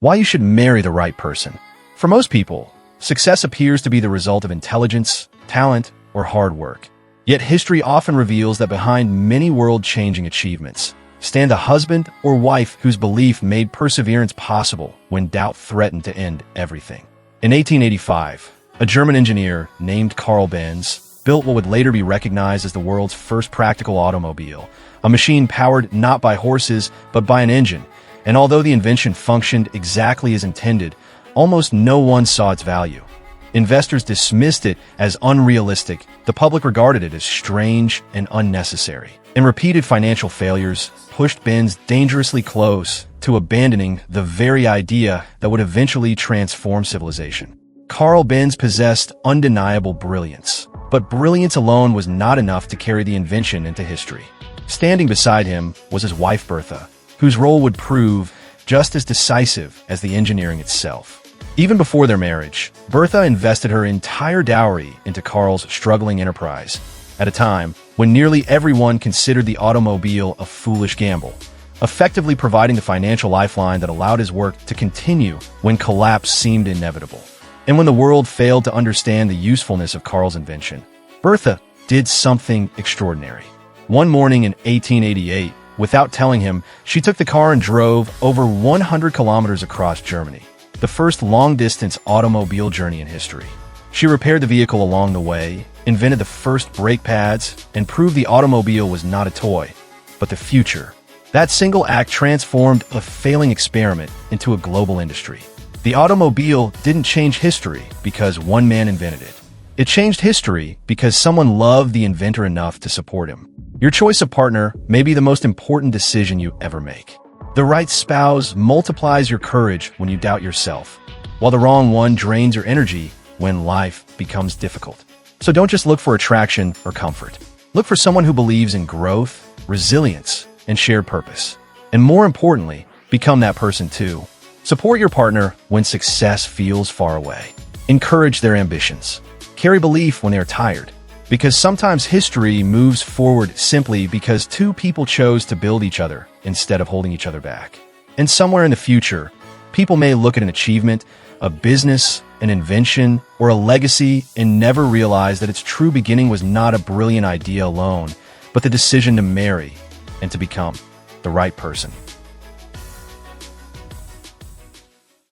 Why you should marry the right person. For most people, success appears to be the result of intelligence, talent, or hard work. Yet history often reveals that behind many world-changing achievements stand a husband or wife whose belief made perseverance possible when doubt threatened to end everything. In 1885, a German engineer named Karl Benz built what would later be recognized as the world's first practical automobile, a machine powered not by horses but by an engine. And although the invention functioned exactly as intended, almost no one saw its value. Investors dismissed it as unrealistic, the public regarded it as strange and unnecessary. And repeated financial failures pushed Benz dangerously close to abandoning the very idea that would eventually transform civilization. Karl Benz possessed undeniable brilliance, but brilliance alone was not enough to carry the invention into history. Standing beside him was his wife Bertha, whose role would prove just as decisive as the engineering itself. Even before their marriage, Bertha invested her entire dowry into Karl's struggling enterprise, at a time when nearly everyone considered the automobile a foolish gamble, effectively providing the financial lifeline that allowed his work to continue when collapse seemed inevitable. And when the world failed to understand the usefulness of Karl's invention, Bertha did something extraordinary. One morning in 1888, without telling him, she took the car and drove over 100 kilometers across Germany, the first long-distance automobile journey in history. She repaired the vehicle along the way, invented the first brake pads, and proved the automobile was not a toy, but the future. That single act transformed a failing experiment into a global industry. The automobile didn't change history because one man invented it. It changed history because someone loved the inventor enough to support him. Your choice of partner may be the most important decision you ever make. The right spouse multiplies your courage when you doubt yourself, while the wrong one drains your energy when life becomes difficult. So don't just look for attraction or comfort. Look for someone who believes in growth, resilience, and shared purpose. And more importantly, become that person too. Support your partner when success feels far away. Encourage their ambitions. Carry belief when they are tired. Because sometimes history moves forward simply because two people chose to build each other instead of holding each other back. And somewhere in the future, people may look at an achievement, a business, an invention, or a legacy and never realize that its true beginning was not a brilliant idea alone, but the decision to marry and to become the right person.